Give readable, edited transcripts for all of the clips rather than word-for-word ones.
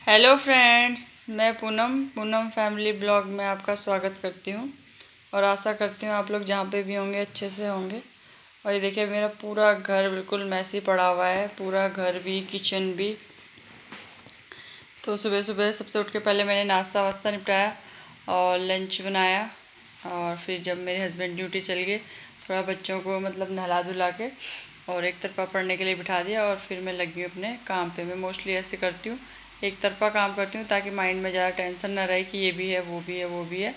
Hello friends, मैं Poonam family blog में आपका स्वागत करती हूँ और आशा करती हूँ आप लोग जहाँ पे भी होंगे अच्छे से होंगे। और ये देखिए मेरा पूरा घर बिल्कुल मैसी पड़ा हुआ है, पूरा घर भी किचन भी। तो सुबह सुबह सबसे उठ के पहले मैंने नाश्ता वास्ता निपटाया और लंच बनाया। और फिर जब मेरे हस्बैंड ड्यूटी चल गए, थोड़ा बच्चों को मतलब नहला धुला के और एक तरफा पढ़ने के लिए बिठा दिया और फिर मैं लगी हूँ अपने काम पे। मैं मोस्टली ऐसे करती हूँ, एक तरफा काम करती हूँ ताकि माइंड में ज़्यादा टेंशन ना रहे कि ये भी है वो भी है वो भी है।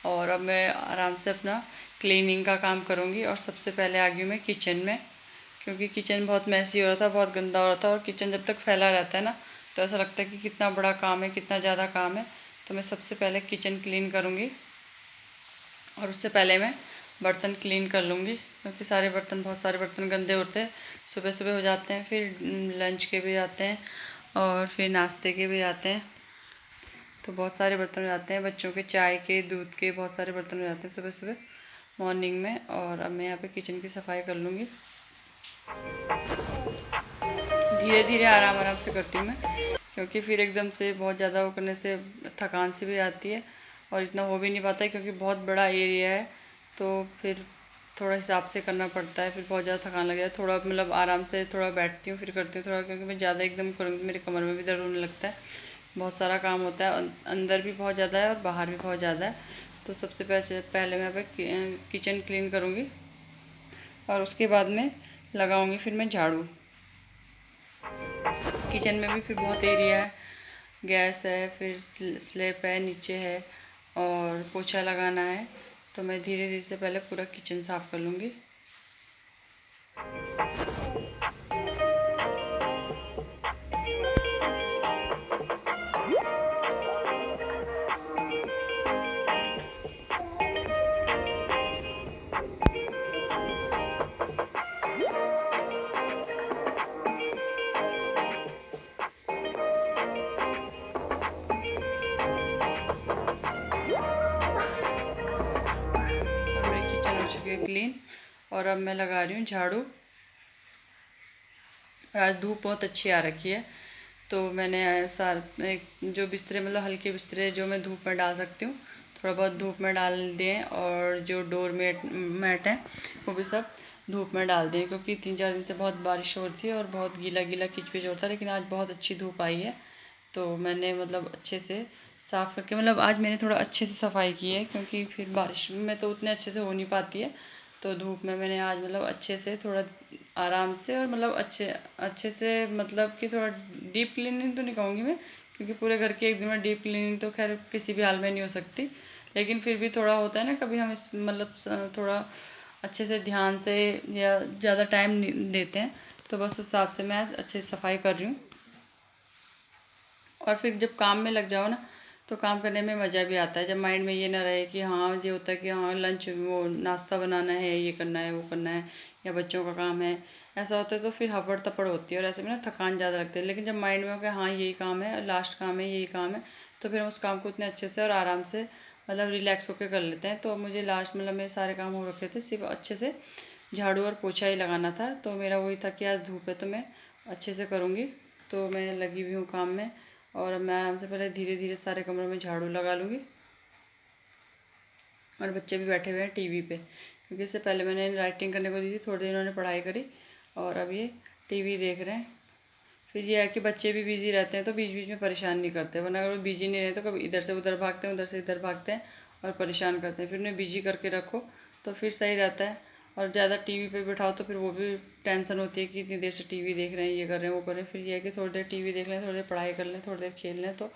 और अब मैं आराम से अपना क्लीनिंग का काम करूँगी। और सबसे पहले आ गई मैं किचन में, क्योंकि किचन बहुत मैसी हो रहा था, बहुत गंदा हो रहा था। और किचन जब तक फैला रहता है ना, तो ऐसा लगता है कि कितना बड़ा काम है, कितना ज़्यादा काम है। तो मैं सबसे पहले किचन क्लीन करूँगी और उससे पहले मैं बर्तन क्लीन कर लूँगी, क्योंकि बहुत सारे बर्तन गंदे होते हैं। सुबह सुबह हो जाते हैं, फिर लंच के भी आते हैं और फिर नाश्ते के भी आते हैं। तो बहुत सारे बर्तन हो जाते हैं, बच्चों के चाय के दूध के बहुत सारे बर्तन हो जाते हैं सुबह सुबह मॉर्निंग में। और अब मैं यहाँ पे किचन की सफाई कर लूँगी। धीरे धीरे आराम आराम से करती हूँ मैं, क्योंकि फिर एकदम से बहुत ज़्यादा वो करने से थकान सी भी आती है और इतना हो भी नहीं पाता है, क्योंकि बहुत बड़ा एरिया है। तो फिर थोड़ा हिसाब से करना पड़ता है, फिर बहुत ज़्यादा थकान लग जाए। थोड़ा मतलब आराम से थोड़ा बैठती हूँ फिर करती हूँ थोड़ा, क्योंकि मैं ज़्यादा एकदम करूँगी मेरे कमर में भी दर्द होने लगता है। बहुत सारा काम होता है, अंदर भी बहुत ज़्यादा है और बाहर भी बहुत ज़्यादा है। तो सबसे पहले मैं यहाँ पे किचन क्लीन करूँगी और उसके बाद में लगाऊँगी फिर मैं झाड़ू। किचन में भी फिर बहुत एरिया है, गैस है, फिर स्लैब है, नीचे है और पोछा लगाना है। तो मैं धीरे धीरे से पहले पूरा किचन साफ़ कर लूँगी। और मेरी किचन हो चुकी है क्लीन और अब मैं लगा रही हूँ झाड़ू। और आज धूप बहुत अच्छी आ रखी है, तो मैंने जो बिस्तरे मतलब हल्के बिस्तरे जो मैं धूप में डाल सकती हूँ, थोड़ा बहुत धूप में डाल दिए। और जो डोर मैट हैं वो भी सब धूप में डाल दिए, क्योंकि 3-4 दिन से बहुत बारिश हो रही थी और बहुत गीला गीला किचपिच होता है। लेकिन आज बहुत अच्छी धूप आई है, तो मैंने मतलब अच्छे से साफ़ करके मतलब आज मैंने थोड़ा अच्छे से सफाई की है, क्योंकि फिर बारिश में तो उतने अच्छे से हो नहीं पाती है। तो धूप में मैंने आज मतलब अच्छे से थोड़ा आराम से और मतलब अच्छे अच्छे से मतलब कि थोड़ा डीप क्लीनिंग तो नहीं कहूँगी मैं, क्योंकि पूरे घर की एक दिन में डीप क्लीनिंग तो खैर किसी भी हाल में नहीं हो सकती। लेकिन फिर भी थोड़ा होता है ना, कभी हम इस मतलब थोड़ा अच्छे से ध्यान से या ज़्यादा टाइम देते हैं। तो बस उस हिसाब से मैं अच्छे से सफाई कर रही हूँ। और फिर जब काम में लग जाओ ना, तो काम करने में मज़ा भी आता है, जब माइंड में ये ना रहे कि हाँ ये होता है कि हाँ लंच वो नाश्ता बनाना है, ये करना है वो करना है, या बच्चों का काम है। ऐसा होता है तो फिर हपड़ तपड़ होती है और ऐसे में ना थकान ज़्यादा लगती है। लेकिन जब माइंड में हो कि हाँ यही काम है, लास्ट काम है, यही काम है, तो फिर हम उस काम को इतने अच्छे से और आराम से मतलब रिलैक्स होकर कर लेते हैं। तो मुझे लास्ट मतलब मेरे सारे काम हो रखे थे, सिर्फ अच्छे से झाड़ू और पोछा ही लगाना था। तो मेरा वही था कि आज धूप है तो मैं अच्छे से करूँगी। तो मैं लगी हुई हूँ काम में और अब मैं आराम से पहले धीरे धीरे सारे कमरों में झाड़ू लगा लूँगी। और बच्चे भी बैठे हुए हैं टीवी पे, क्योंकि इससे पहले मैंने राइटिंग करने को दी थी, थोड़ी देर इन्होंने पढ़ाई करी और अब ये टीवी देख रहे हैं। फिर ये है कि बच्चे भी बिजी रहते हैं तो बीच बीच में परेशान नहीं करते, वरना अगर वो बिजी नहीं रहे तो कभी इधर से उधर भागते हैं, उधर से इधर भागते हैं और परेशान करते हैं। फिर उन्हें बिजी करके रखो तो फिर सही रहता है। और ज़्यादा टीवी पे बिठाओ तो फिर वो भी टेंशन होती है कि इतनी देर से टीवी देख रहे हैं, ये कर रहे हैं वो कर रहे हैं। फिर ये है कि थोड़ी देर टीवी देख लें, थोड़ी देर पढ़ाई कर लें, थोड़ी देर खेल लें, तो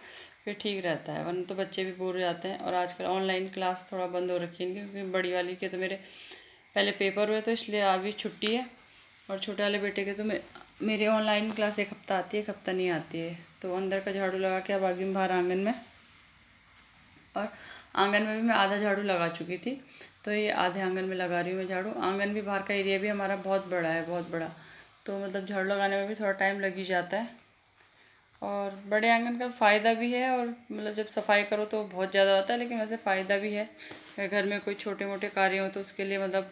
फिर ठीक रहता है। वरना तो बच्चे भी बोर हो जाते हैं। और आजकल ऑनलाइन क्लास थोड़ा बंद हो रखी है इनकी, क्योंकि बड़ी वाली के तो मेरे पहले पेपर हुए तो इसलिए अभी छुट्टी है। और छोटे वाले बेटे के तो मेरे ऑनलाइन क्लास एक हफ़्ता आती है, एक हफ़्ता नहीं आती है। तो अंदर का झाड़ू लगा के अब आ गई हूँ बाहर आंगन में। और आंगन में भी मैं आधा झाड़ू लगा चुकी थी, तो ये आधे आंगन में लगा रही हूँ मैं झाड़ू। आंगन भी बाहर का एरिया भी हमारा बहुत बड़ा है, बहुत बड़ा। तो मतलब झाड़ू लगाने में भी थोड़ा टाइम लग ही जाता है। और बड़े आंगन का फ़ायदा भी है, और मतलब जब सफाई करो तो बहुत ज़्यादा होता है, लेकिन वैसे फ़ायदा भी है। घर में कोई छोटे मोटे कार्य हो तो उसके लिए मतलब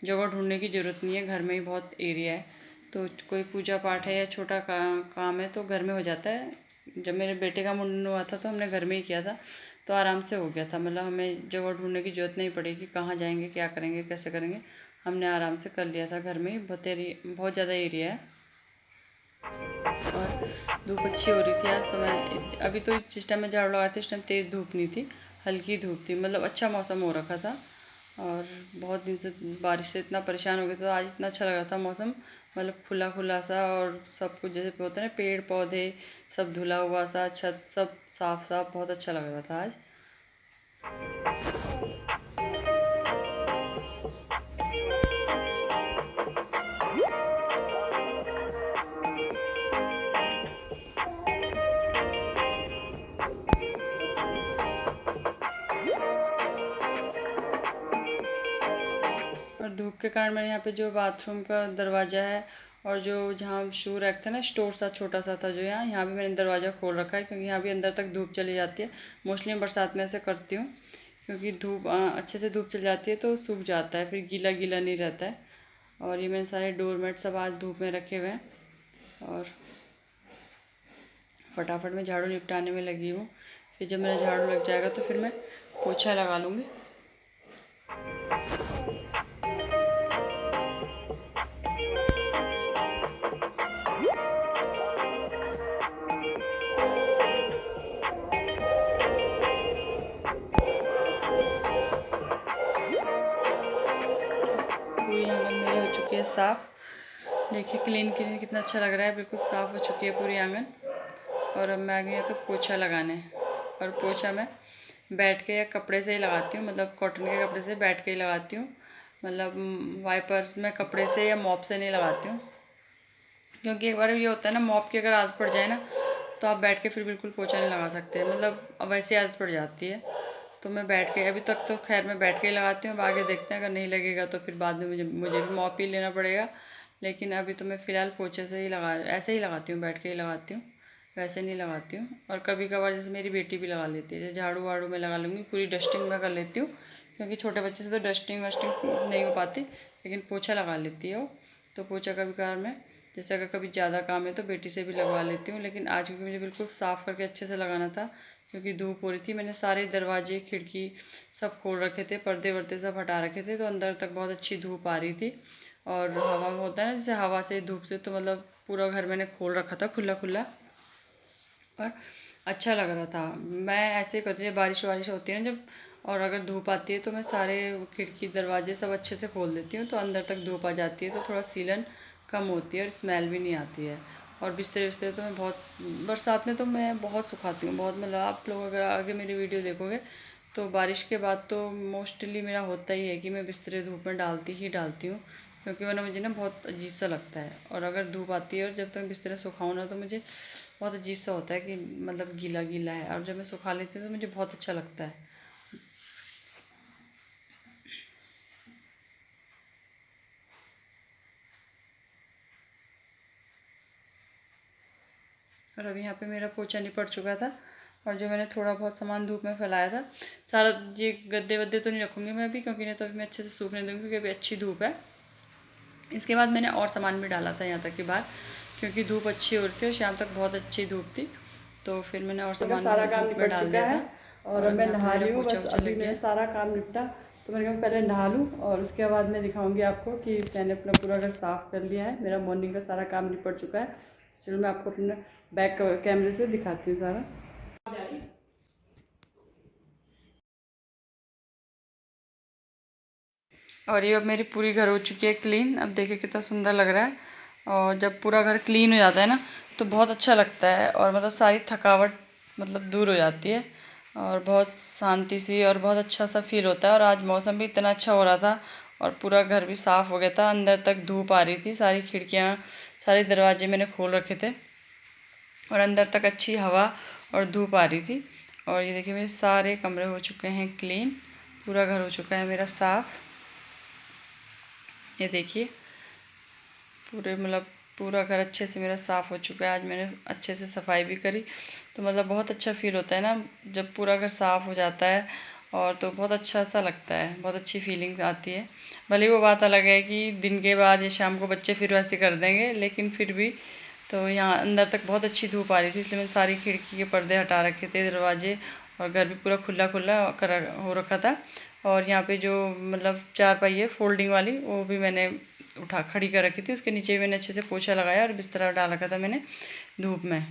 जगह ढूंढने की ज़रूरत नहीं है, घर में ही बहुत एरिया है। तो कोई पूजा पाठ है या छोटा काम है तो घर में हो जाता है, जब मेरे बेटे का मुंडन हुआ था तो हमने घर में ही किया था, तो आराम से हो गया था। मतलब हमें जगह ढूंढने की ज़रूरत नहीं पड़ेगी, कहाँ जाएंगे, क्या करेंगे, कैसे करेंगे, हमने आराम से कर लिया था घर में ही। बहुत ज़्यादा एरिया है और धूप अच्छी हो रही थी आज। तो मैं अभी तो जिस टाइम मैं झाड़ू लगाई थी उस टाइम तेज़ धूप नहीं थी, हल्की धूप थी, मतलब अच्छा मौसम हो रखा था। और बहुत दिन से बारिश से इतना परेशान हो गए थे, तो आज इतना अच्छा लग रहा था मौसम, मतलब खुला खुला सा, और सब कुछ जैसे होता है ना, पेड़ पौधे सब धुला हुआ सा, छत सब साफ साफ, बहुत अच्छा लग रहा था आज। और धूप के कारण मैंने यहाँ पे जो बाथरूम का दरवाज़ा है और जो जहाँ शू रैक था ना, स्टोर सा छोटा सा था जो यहाँ यहाँ भी मैंने दरवाज़ा खोल रखा है, क्योंकि यहाँ भी अंदर तक धूप चली जाती है। मोस्टली मैं बरसात में ऐसे करती हूँ, क्योंकि धूप अच्छे से धूप चल जाती है तो सूख जाता है, फिर गीला गीला नहीं रहता है। और ये मैंने सारे डोरमेट सब आज धूप में रखे हुए हैं और फटाफट मैं झाड़ू निपटाने में लगी हूँ। फिर जब मेरा झाड़ू लग जाएगा तो फिर मैं पोछा लगा लूँगी। पूरी आंगन मेरी हो चुकी है साफ़। देखिए क्लीन क्लीन कितना अच्छा लग रहा है, बिल्कुल साफ़ हो चुकी है पूरी आंगन। और अब मैं आ गई यहाँ पे पोछा लगाने। और पोछा मैं बैठ के या कपड़े से ही लगाती हूँ, मतलब कॉटन के कपड़े से बैठ के ही लगाती हूँ। मतलब वाइपर्स में कपड़े से या मॉप से नहीं लगाती हूँ, क्योंकि एक बार ये होता है ना, मॉप की अगर आदत पड़ जाए ना तो आप बैठ के फिर बिल्कुल पोछा नहीं लगा सकते, मतलब अब वैसी आदत पड़ जाती है। तो मैं बैठ के, अभी तक तो खैर मैं बैठ के ही लगाती हूँ, अब आगे देखते हैं, अगर नहीं लगेगा तो फिर बाद में मुझे भी मॉप ही लेना पड़ेगा। लेकिन अभी तो मैं फ़िलहाल पोछे से ही ऐसे ही लगाती हूँ, बैठ के ही लगाती हूँ, वैसे नहीं लगाती हूँ। और कभी कभार जैसे मेरी बेटी भी लगा लेती है, जैसे झाड़ू वाड़ू में लगा लूँगी, पूरी डस्टिंग में कर लेती हूँ, क्योंकि छोटे बच्चे से तो डस्टिंग वस्टिंग नहीं हो पाती, लेकिन पोछा लगा लेती है वो। तो पोछा कभी कभार मैं, जैसे अगर कभी ज़्यादा काम है तो बेटी से भी लगवा लेती हूँ। लेकिन आज क्योंकि मुझे बिल्कुल साफ़ करके अच्छे से लगाना था, क्योंकि धूप हो रही थी, मैंने सारे दरवाजे खिड़की सब खोल रखे थे, पर्दे वर्दे सब हटा रखे थे, तो अंदर तक बहुत अच्छी धूप आ रही थी। और हवा में होता है ना, जैसे हवा से धूप से, तो मतलब पूरा घर मैंने खोल रखा था खुला खुला, और अच्छा लग रहा था। मैं ऐसे ही करती हूँ, बारिश वारिश होती है ना जब, और अगर धूप आती है तो मैं सारे खिड़की दरवाजे सब अच्छे से खोल देती हूँ, तो अंदर तक धूप आ जाती है, तो थोड़ा सीलन कम होती है और स्मेल भी नहीं आती है। और बिस्तर बिस्तर तो मैं बहुत, बरसात में तो मैं बहुत सुखाती हूँ, बहुत, मतलब आप लोग अगर आगे मेरी वीडियो देखोगे तो बारिश के बाद तो मोस्टली मेरा होता ही है कि मैं बिस्तरे धूप में डालती ही डालती हूँ, क्योंकि वरना मुझे ना बहुत अजीब सा लगता है। और अगर धूप आती है और जब तक बिस्तरे सुखाऊँ ना, तो मुझे बहुत अजीब सा होता है कि मतलब गीला गीला है, और जब मैं सुखा लेती हूँ तो मुझे बहुत अच्छा लगता है। और अभी यहाँ पे मेरा पोछा निपट चुका था, और जो मैंने थोड़ा बहुत सामान धूप में फैलाया था सारा, ये गद्दे वद्दे तो नहीं रखूँगी मैं अभी, क्योंकि नहीं तो अभी मैं अच्छे से सूखने दूँगी, क्योंकि अभी अच्छी धूप है। इसके बाद मैंने और सामान भी डाला था यहाँ तक कि बाहर, क्योंकि धूप अच्छी हो रही थी और शाम तक बहुत अच्छी धूप थी, तो फिर मैंने और सामान सारा काम धूप में निपट डाल चुका दिया है था। और और अब अब मैं यहाँ पे नहा मेरा रही हूँ। पोछा बस वोछा अभी लग गया मेरा है। सारा काम निपटा, तो मैंने कहा पहले नहा लूँ और उसके बाद मैं दिखाऊंगी आपको कि मैंने अपना पूरा घर साफ़ कर लिया है। मेरा मॉर्निंग का सारा काम निपट चुका है। चलो मैं आपको अपने बैक कैमरे से दिखाती हूँ सारा। और ये अब मेरी पूरी घर हो चुकी है क्लीन, अब देखिए कितना सुंदर लग रहा है। और जब पूरा घर क्लीन हो जाता है ना तो बहुत अच्छा लगता है, और मतलब सारी थकावट मतलब दूर हो जाती है, और बहुत शांति सी और बहुत अच्छा सा फील होता है। और आज मौसम भी इतना अच्छा हो रहा था, और पूरा घर भी साफ़ हो गया था, अंदर तक धूप आ रही थी, सारी खिड़कियाँ सारे दरवाजे मैंने खोल रखे थे, और अंदर तक अच्छी हवा और धूप आ रही थी। और ये देखिए मेरे सारे कमरे हो चुके हैं क्लीन, पूरा घर हो चुका है मेरा साफ़। ये देखिए पूरे, मतलब पूरा घर अच्छे से मेरा साफ़ हो चुका है। आज मैंने अच्छे से सफाई भी करी, तो मतलब बहुत अच्छा फील होता है ना जब पूरा घर साफ़ हो जाता है, और तो बहुत अच्छा सा लगता है, बहुत अच्छी फीलिंग आती है। भले वो बात अलग है कि दिन के बाद या शाम को बच्चे फिर वैसे कर देंगे, लेकिन फिर भी तो यहाँ अंदर तक बहुत अच्छी धूप आ रही थी, इसलिए मैंने सारी खिड़की के पर्दे हटा रखे थे, दरवाजे, और घर भी पूरा खुला खुला कर हो रखा था। और यहाँ पे जो मतलब चारपाई है फोल्डिंग वाली, वो भी मैंने उठा खड़ी कर रखी थी, उसके नीचे भी मैंने अच्छे से पोछा लगाया और बिस्तर डाल रखा था मैंने धूप में।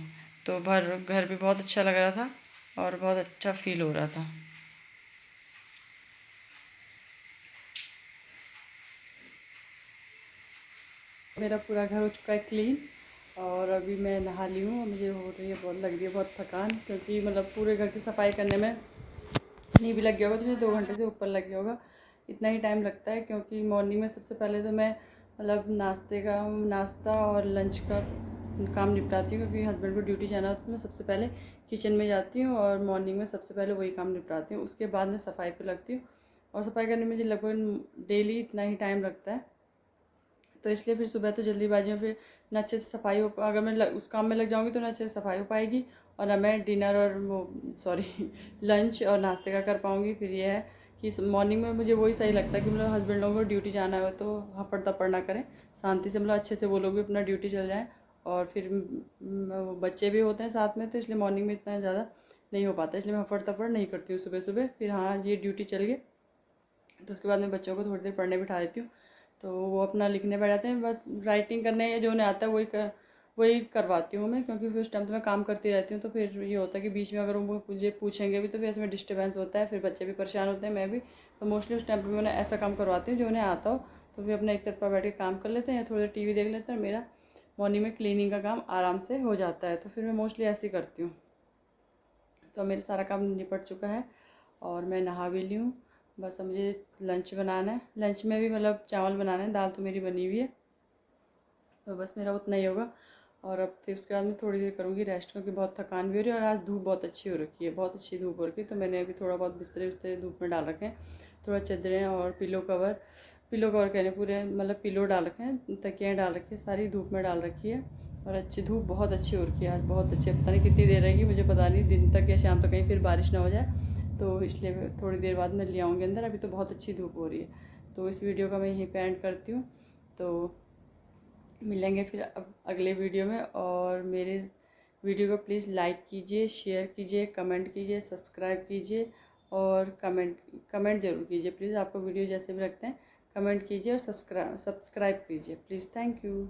तो घर भी बहुत अच्छा लग रहा था और बहुत अच्छा फील हो रहा था। मेरा पूरा घर हो चुका है क्लीन, और अभी मैं नहा ली हूँ। मुझे हो रही है बहुत, लग रही है बहुत थकान, क्योंकि मतलब पूरे घर की सफाई करने में नहीं भी लग गया होगा तो मुझे 2 घंटे से ऊपर लग गया होगा। इतना ही टाइम लगता है, क्योंकि मॉर्निंग में सबसे पहले तो मैं मतलब नाश्ता और लंच का काम निपटाती हूँ, क्योंकि हस्बैंड को ड्यूटी जाना होता है तो मैं सबसे पहले किचन में जाती हूँ और मॉर्निंग में सबसे पहले वही काम निपटाती हूँ। उसके बाद मैं सफाई पे लगती हूँ, और सफाई करने में मुझे लगभग डेली इतना ही टाइम लगता है। तो इसलिए फिर सुबह तो जल्दीबाजी में फिर ना अच्छे से सफाई हो, अगर मैं उस काम में लग जाऊँगी तो ना अच्छे से सफाई हो पाएगी, और ना मैं डिनर और वो सॉरी लंच और नाश्ते का कर पाऊँगी। फिर ये है कि मॉर्निंग में मुझे वही सही लगता है कि मतलब हस्बैंड लोगों को ड्यूटी जाना हो तो हफड़ तफड़ ना करें, शांति से मतलब अच्छे से वो लोग भी अपना ड्यूटी चल जाएँ। और फिर वो बच्चे भी होते हैं साथ में, तो इसलिए मॉर्निंग में इतना ज़्यादा नहीं हो पाता, इसलिए मैं हफड़ तफड़ नहीं करती हूँ सुबह सुबह। फिर हाँ, ये ड्यूटी चल गई तो उसके बाद मैं बच्चों को थोड़ी देर पढ़ने बिठा देती हूँ, तो वो अपना लिखने बैठ जाते हैं। बस राइटिंग करने या जो उन्हें आता है वही करवाती हूँ मैं, क्योंकि फिर उस टाइम तो मैं काम करती रहती हूँ। तो फिर ये होता है कि बीच में अगर वो मुझे पूछेंगे भी तो फिर इसमें डिस्टर्बेंस होता है, फिर बच्चे भी परेशान होते हैं, मैं भी। तो मोस्टली उस टाइम पर मैं ऐसा काम करवाती हूँ जो उन्हें आता हो, तो फिर अपना एक तरफा बैठ के काम कर लेते हैं या थोड़ी देर टीवी देख लेते हैं, और मेरा मॉर्निंग में क्लीनिंग का काम आराम से हो जाता है। तो फिर मैं मोस्टली ऐसे ही करती हूँ। तो मेरा सारा काम निपट चुका है और मैं नहा भी ली हूँ। बस अब मुझे लंच बनाना है, लंच में भी मतलब चावल बनाना है, दाल तो मेरी बनी हुई है, तो बस मेरा उतना ही होगा। और अब फिर उसके बाद मैं थोड़ी देर करूँगी रेस्ट, क्योंकि बहुत थकान भी हो रही है और आज धूप बहुत अच्छी हो रखी है, बहुत अच्छी धूप हो रखी है। तो मैंने अभी थोड़ा बहुत बिस्तरे उस्तरे धूप में डाल रखे हैं, थोड़ा चादरें और पिलो कवर कहने पूरे मतलब पिलो डाल रखे हैं, तकियाँ डाल रखी है, सारी धूप में डाल रखी है। और अच्छी धूप बहुत अच्छी हो रखी है आज, बहुत अच्छी। पता नहीं कितनी देर रहेगी, मुझे पता नहीं, दिन तक या शाम तक कहीं फिर बारिश ना हो जाए, तो इसलिए थोड़ी देर बाद मैं ले आऊँगी अंदर। अभी तो बहुत अच्छी धूप हो रही है। तो इस वीडियो का मैं यहीं पे एंड करती हूँ। तो मिलेंगे फिर अब अगले वीडियो में, और मेरे वीडियो को प्लीज़ लाइक कीजिए, शेयर कीजिए, कमेंट कीजिए, सब्सक्राइब कीजिए, और कमेंट ज़रूर कीजिए प्लीज़। आपको वीडियो जैसे भी लगते हैं कमेंट कीजिए और सब्सक्राइब कीजिए प्लीज़। Thank you.